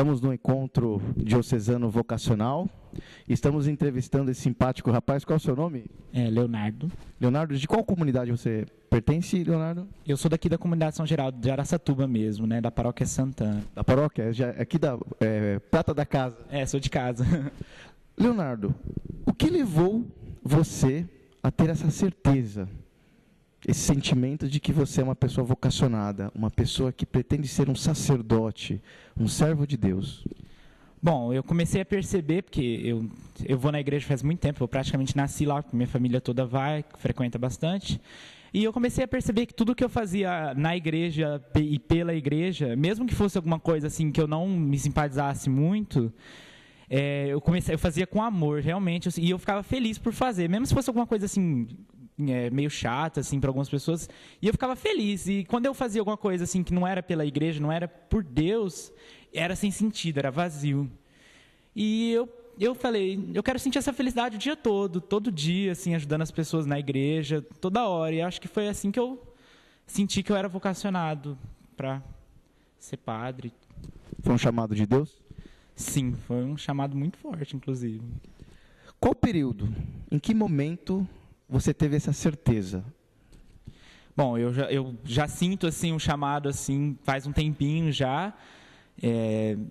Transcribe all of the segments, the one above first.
Estamos no encontro diocesano vocacional. Estamos entrevistando esse simpático rapaz. Qual é o seu nome? Leonardo. Leonardo, de qual comunidade você pertence, Leonardo? Eu sou daqui da comunidade São Geraldo de Araçatuba mesmo, né? Da paróquia Santana. Da paróquia? Aqui da Prata da Casa. Sou de casa. Leonardo, o que levou você a ter essa certeza, esse sentimento de que você é uma pessoa vocacionada, uma pessoa que pretende ser um sacerdote, um servo de Deus? Bom, eu comecei a perceber, porque eu vou na igreja faz muito tempo, eu praticamente nasci lá, minha família toda vai, frequenta bastante, e eu comecei a perceber que tudo que eu fazia na igreja e pela igreja, mesmo que fosse alguma coisa assim que eu não me simpatizasse muito, eu fazia com amor, realmente, e eu ficava feliz por fazer, mesmo se fosse alguma coisa assim, meio chata, assim, para algumas pessoas, e eu ficava feliz, e quando eu fazia alguma coisa assim que não era pela igreja, não era por Deus, era sem sentido, era vazio. E eu falei, eu quero sentir essa felicidade o dia todo dia, assim, ajudando as pessoas na igreja, toda hora, e acho que foi assim que eu senti que eu era vocacionado para ser padre. Foi um chamado de Deus? Sim, foi um chamado muito forte, inclusive. Qual período, em que momento você teve essa certeza? Bom, eu já sinto assim um chamado assim faz um tempinho já,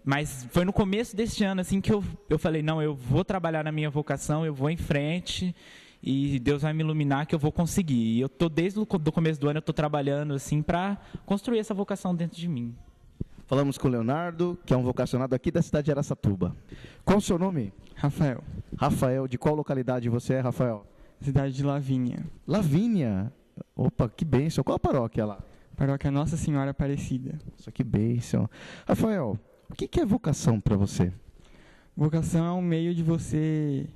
mas foi no começo deste ano assim que eu falei, não, eu vou trabalhar na minha vocação, eu vou em frente e Deus vai me iluminar que eu vou conseguir. E eu tô desde o começo do ano eu tô trabalhando assim para construir essa vocação dentro de mim. Falamos com o Leonardo, que é um vocacionado aqui da cidade de Araçatuba. Qual o seu nome? Rafael. Rafael, de qual localidade você é, Rafael? Cidade de Lavínia. Lavínia? Opa, que bênção. Qual a paróquia lá? Paróquia Nossa Senhora Aparecida. Nossa, que bênção. Rafael, o que é vocação para você? Vocação é um meio de você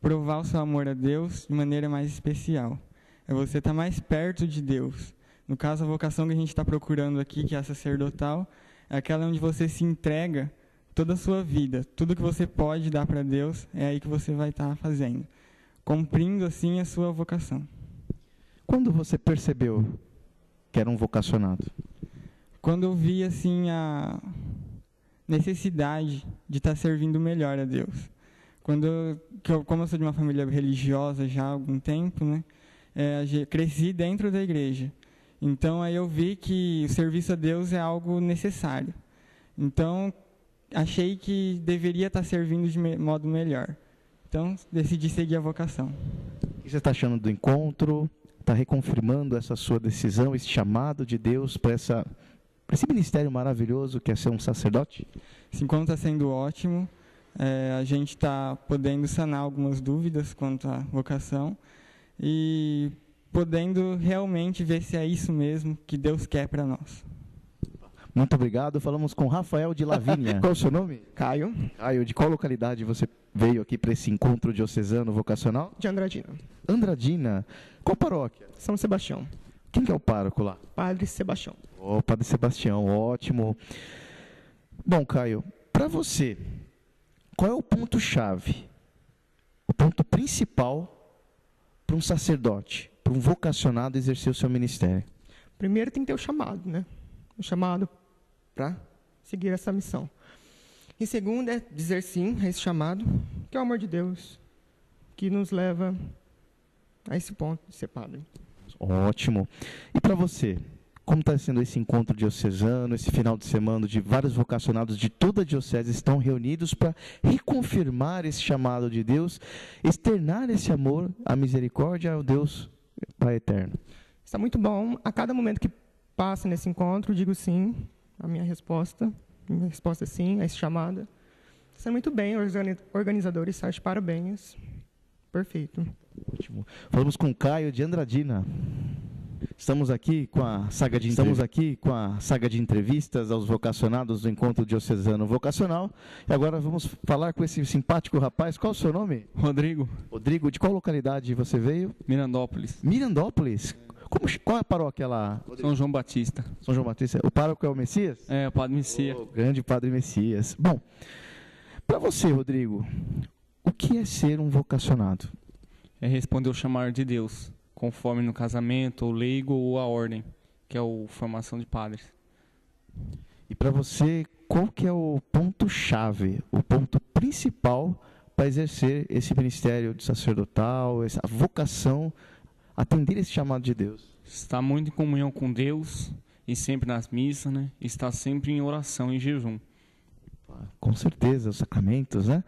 provar o seu amor a Deus de maneira mais especial. É você estar mais perto de Deus. No caso, a vocação que a gente está procurando aqui, que é a sacerdotal, é aquela onde você se entrega toda a sua vida. Tudo que você pode dar para Deus, é aí que você vai estar fazendo. Cumprindo, assim, a sua vocação. Quando você percebeu que era um vocacionado? Quando eu vi, assim, a necessidade de estar servindo melhor a Deus. Como eu sou de uma família religiosa já há algum tempo, né? Cresci dentro da igreja. Então, aí eu vi que o serviço a Deus é algo necessário. Então, achei que deveria estar servindo de modo melhor. Então, decidi seguir a vocação. O que você está achando do encontro? Está reconfirmando essa sua decisão, esse chamado de Deus para esse ministério maravilhoso que é ser um sacerdote? Esse encontro está sendo ótimo. A gente está podendo sanar algumas dúvidas quanto à vocação e podendo realmente ver se é isso mesmo que Deus quer para nós. Muito obrigado. Falamos com Rafael de Lavínia. Qual é o seu nome? Caio. Caio, de qual localidade você veio aqui para esse encontro diocesano vocacional? De Andradina. Andradina. Qual paróquia? São Sebastião. Quem que é o pároco lá? Padre Sebastião. Padre Sebastião, ótimo. Bom, Caio, para você, qual é o ponto-chave, o ponto principal para um sacerdote, para um vocacionado exercer o seu ministério? Primeiro tem que ter o chamado, né? O chamado para seguir essa missão. E segundo é dizer sim a esse chamado, que é o amor de Deus, que nos leva a esse ponto de ser padre. Ótimo. E para você, como está sendo esse encontro diocesano, esse final de semana de vários vocacionados de toda a diocese estão reunidos para reconfirmar esse chamado de Deus, externar esse amor, a misericórdia ao Deus Pai eterno? Está muito bom. A cada momento que passa nesse encontro, digo sim. A minha resposta é sim a esse chamado. Está muito bem, organizadores, está de parabéns. Perfeito. Ótimo. Falamos com Caio de Andradina. Estamos aqui com a saga de entrevistas aos vocacionados do Encontro Diocesano Vocacional. E agora vamos falar com esse simpático rapaz. Qual é o seu nome? Rodrigo. Rodrigo, de qual localidade você veio? Mirandópolis. Mirandópolis? Qual é a paróquia lá? São João Batista. São João Batista. O pároco é o Messias? O Padre Messias. O grande Padre Messias. Bom, para você, Rodrigo, o que é ser um vocacionado? É responder o chamado de Deus, conforme no casamento, o leigo ou a ordem, que é a formação de padres. E para você, qual que é o ponto-chave, o ponto principal para exercer esse ministério de sacerdotal, essa vocação, atender esse chamado de Deus? Estar muito em comunhão com Deus e sempre nas missas, né? Estar sempre em oração e jejum. Com certeza, os sacramentos, né?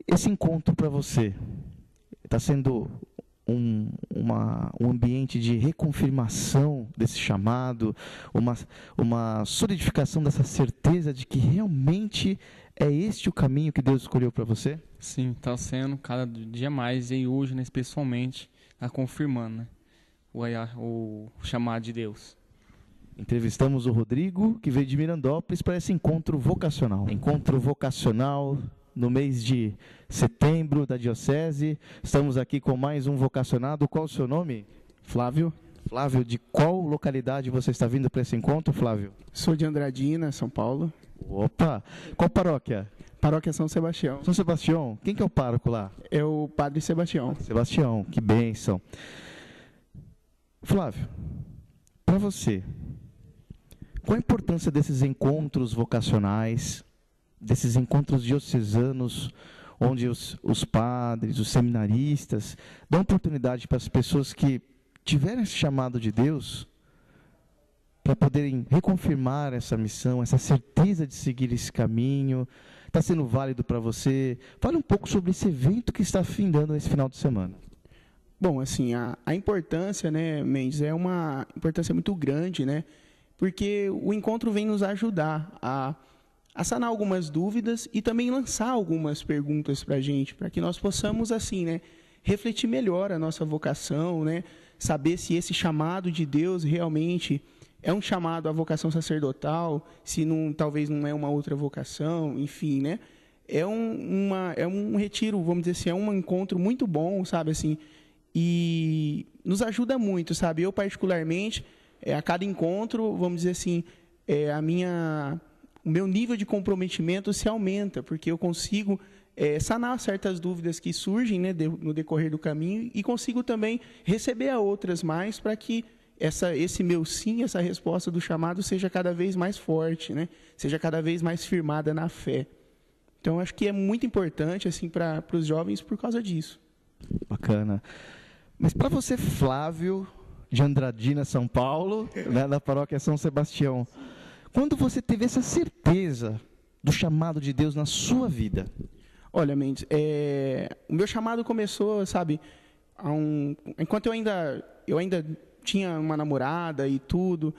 Esse encontro para você está sendo um ambiente de reconfirmação desse chamado, uma solidificação dessa certeza de que realmente é este o caminho que Deus escolheu para você? Sim, está sendo cada dia mais, e hoje, né, especialmente, está confirmando, né, o chamado de Deus. Entrevistamos o Rodrigo, que veio de Mirandópolis, para esse encontro vocacional. Encontro vocacional no mês de setembro da Diocese. Estamos aqui com mais um vocacionado. Qual o seu nome? Flávio. Flávio, de qual localidade você está vindo para esse encontro, Flávio? Sou de Andradina, São Paulo. Opa! Qual paróquia? Paróquia São Sebastião. São Sebastião. Quem que é o pároco lá? É o Padre Sebastião. Sebastião, que bênção. Flávio, para você, qual a importância desses encontros vocacionais, desses encontros diocesanos, onde os padres, os seminaristas, dão oportunidade para as pessoas que tiveram esse chamado de Deus, para poderem reconfirmar essa missão, essa certeza de seguir esse caminho? Está sendo válido para você? Fale um pouco sobre esse evento que está findando esse final de semana. Bom, assim, a importância, né, Mendes, é uma importância muito grande, né? Porque o encontro vem nos ajudar a sanar algumas dúvidas e também lançar algumas perguntas para a gente, para que nós possamos, assim, né, refletir melhor a nossa vocação, né? Saber se esse chamado de Deus realmente é um chamado à vocação sacerdotal, se não, talvez não é uma outra vocação, enfim, né? É um retiro, vamos dizer assim, é um encontro muito bom, sabe, assim, e nos ajuda muito, sabe? Eu, particularmente, a cada encontro, vamos dizer assim, o meu nível de comprometimento se aumenta, porque eu consigo sanar certas dúvidas que surgem, né, no decorrer do caminho, e consigo também receber a outras mais, para que esse meu sim, essa resposta do chamado seja cada vez mais forte, né? Seja cada vez mais firmada na fé. Então, acho que é muito importante, assim, para os jovens por causa disso. Bacana. Mas para você, Flávio, de Andradina, São Paulo, né, da paróquia São Sebastião, quando você teve essa certeza do chamado de Deus na sua vida? Olha, Mendes, o meu chamado começou, sabe, enquanto eu ainda tinha uma namorada e tudo,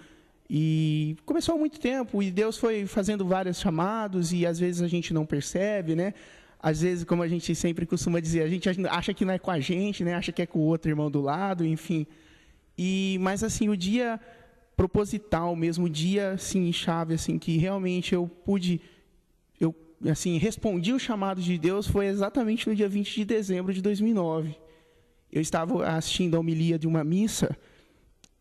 e começou há muito tempo, e Deus foi fazendo vários chamados, e às vezes a gente não percebe, né? Às vezes, como a gente sempre costuma dizer, a gente acha que não é com a gente, né? Acha que é com o outro irmão do lado, enfim. Mas assim, o dia proposital mesmo, o dia assim, chave, assim, que realmente eu respondi o chamado de Deus, foi exatamente no dia 20 de dezembro de 2009. Eu estava assistindo a homilia de uma missa,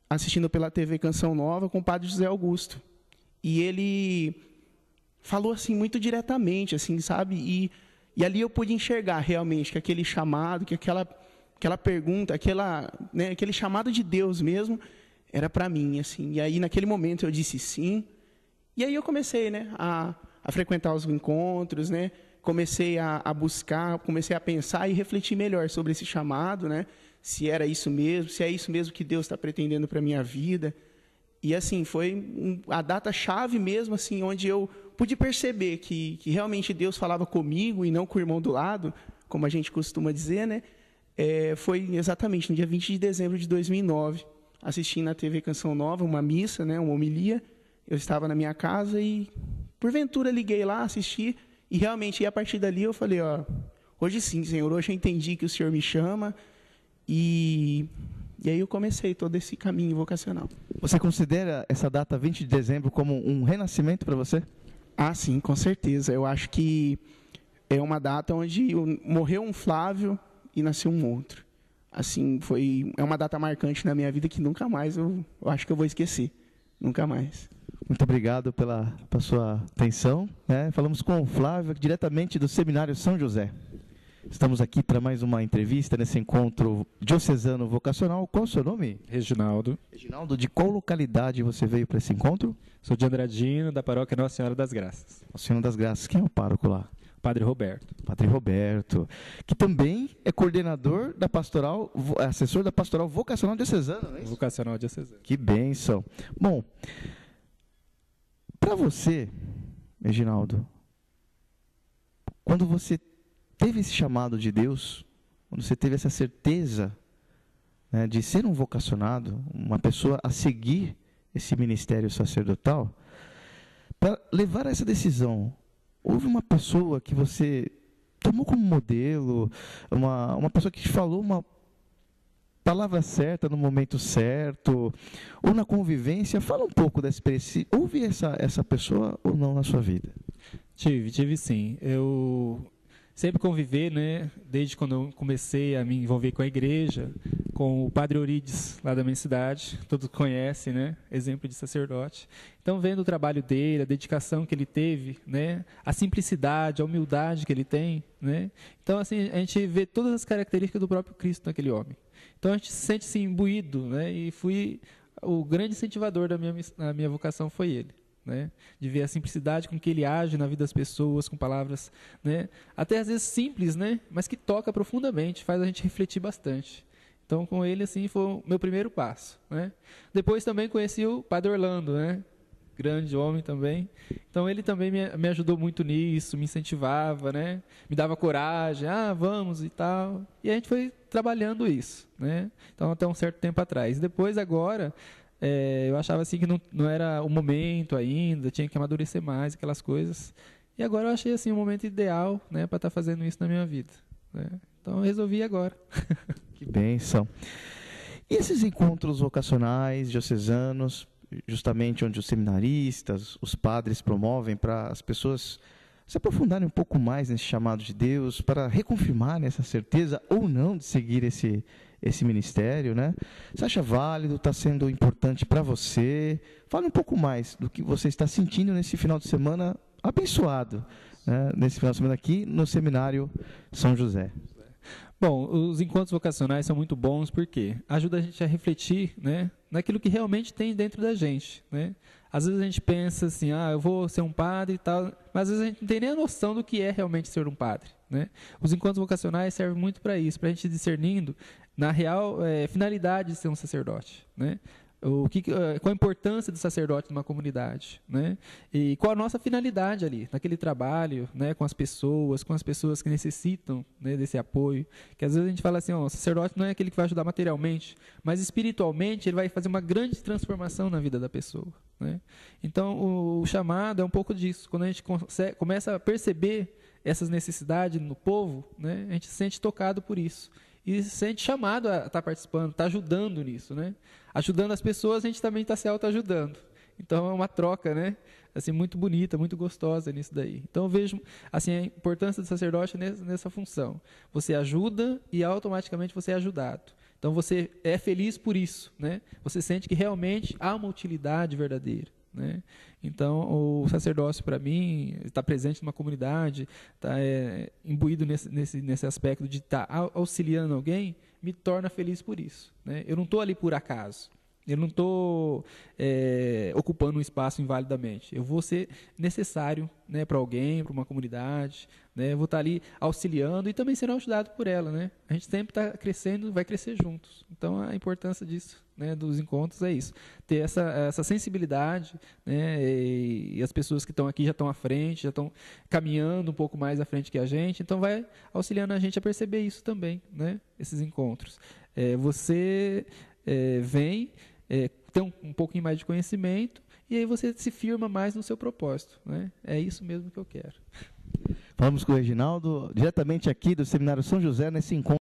assistindo pela TV Canção Nova, com o Padre José Augusto. E ele falou assim muito diretamente, assim, sabe? E ali eu pude enxergar realmente que aquele chamado, que aquela pergunta, aquele chamado de Deus mesmo, era para mim, assim. E aí, naquele momento, eu disse sim. E aí eu comecei, né, a frequentar os encontros, né? Comecei a buscar, comecei a pensar e refletir melhor sobre esse chamado, né? Se era isso mesmo, se é isso mesmo que Deus está pretendendo para a minha vida. E assim, foi a data-chave mesmo, assim, onde eu pude perceber que realmente Deus falava comigo e não com o irmão do lado, como a gente costuma dizer, né? Foi exatamente no dia 20 de dezembro de 2009, assistindo na TV Canção Nova, uma missa, né, uma homilia. Eu estava na minha casa e, porventura, liguei lá, assisti, e realmente, a partir dali, eu falei, hoje sim, Senhor, hoje eu entendi que o Senhor me chama, e aí eu comecei todo esse caminho vocacional. Você considera essa data 20 de dezembro como um renascimento para você? Ah, sim, com certeza. Eu acho que é uma data onde morreu um Flávio e nasceu um outro. Assim, é uma data marcante na minha vida que nunca mais eu acho que eu vou esquecer. Nunca mais. Muito obrigado pela sua atenção, né? Falamos com o Flávio, diretamente do Seminário São José. Estamos aqui para mais uma entrevista nesse encontro diocesano vocacional. Qual é o seu nome? Reginaldo. Reginaldo, de qual localidade você veio para esse encontro? Sou de Andradina, da paróquia Nossa Senhora das Graças. Nossa Senhora das Graças. Quem é o pároco lá? Padre Roberto. Padre Roberto, que também é coordenador da pastoral, assessor da pastoral vocacional diocesana, não é isso? Vocacional diocesana. Que bênção. Bom, para você, Reginaldo, quando você teve esse chamado de Deus, quando você teve essa certeza, né, de ser um vocacionado, uma pessoa a seguir esse ministério sacerdotal, para levar a essa decisão, houve uma pessoa que você tomou como modelo, uma pessoa que te falou uma palavra certa no momento certo, ou na convivência? Fala um pouco dessa experiência. Houve essa pessoa ou não na sua vida? Tive sim. Eu sempre convivi, né, desde quando eu comecei a me envolver com a igreja, com o Padre Eurides, lá da minha cidade, todos conhecem, né, exemplo de sacerdote. Então, vendo o trabalho dele, a dedicação que ele teve, né, a simplicidade, a humildade que ele tem, né, então, assim, a gente vê todas as características do próprio Cristo naquele homem. Então, a gente se sente, assim, imbuído, né, e o grande incentivador da minha vocação foi ele. Né, de ver a simplicidade com que ele age na vida das pessoas, com palavras, né, até às vezes simples, né, mas que toca profundamente, faz a gente refletir bastante. Então, com ele, assim, foi o meu primeiro passo. Né. Depois também conheci o Padre Orlando, né, grande homem também. Então, ele também me ajudou muito nisso, me incentivava, né, me dava coragem, vamos e tal. E a gente foi trabalhando isso. Né. Então, até um certo tempo atrás. Depois, agora, eu achava assim que não era o momento ainda, tinha que amadurecer mais aquelas coisas. E agora eu achei assim o momento ideal, né, para estar fazendo isso na minha vida. Né? Então eu resolvi agora. Que bênção. E esses encontros vocacionais, diocesanos, justamente onde os seminaristas, os padres promovem para as pessoas se aprofundarem um pouco mais nesse chamado de Deus, para reconfirmarem essa certeza ou não de seguir esse ministério, né? Você acha válido, está sendo importante para você? Fale um pouco mais do que você está sentindo nesse final de semana abençoado, né? Nesse final de semana aqui no Seminário São José. Bom, os encontros vocacionais são muito bons porque ajuda a gente a refletir, né, naquilo que realmente tem dentro da gente. Né? Às vezes a gente pensa assim, eu vou ser um padre e tal, mas às vezes a gente não tem nem a noção do que é realmente ser um padre. Né? Os encontros vocacionais servem muito para isso, para a gente discernindo na real finalidade de ser um sacerdote. Né? Qual a importância do sacerdote numa comunidade, né? E qual a nossa finalidade ali, naquele trabalho, né, com as pessoas que necessitam, né, desse apoio, que às vezes a gente fala assim, o sacerdote não é aquele que vai ajudar materialmente, mas espiritualmente ele vai fazer uma grande transformação na vida da pessoa, né? Então o chamado é um pouco disso, quando a gente começa a perceber essas necessidades no povo, né, a gente se sente tocado por isso. E se sente chamado a estar participando, estar ajudando nisso, né? Ajudando as pessoas, a gente também está se auto-ajudando. Então, é uma troca, né? Assim, muito bonita, muito gostosa nisso daí. Então, eu vejo assim, a importância do sacerdote nessa função. Você ajuda e automaticamente você é ajudado. Então, você é feliz por isso, né? Você sente que realmente há uma utilidade verdadeira. Né? Então, o sacerdócio, para mim, estar presente numa comunidade, estar imbuído nesse aspecto de estar auxiliando alguém, me torna feliz por isso. Né? Eu não estou ali por acaso. Eu não estou ocupando um espaço invalidamente. Eu vou ser necessário, né, para alguém, para uma comunidade. Né? Eu vou estar ali auxiliando e também sendo ajudado por ela. Né? A gente sempre está crescendo, vai crescer juntos. Então, a importância disso, né, dos encontros é isso. Ter essa sensibilidade, né, e as pessoas que estão aqui já estão à frente, já estão caminhando um pouco mais à frente que a gente. Então, vai auxiliando a gente a perceber isso também, né, esses encontros. Você vem... ter um pouquinho mais de conhecimento e aí você se firma mais no seu propósito. Né? É isso mesmo que eu quero. Falamos com o Reginaldo, diretamente aqui do Seminário São José, nesse encontro.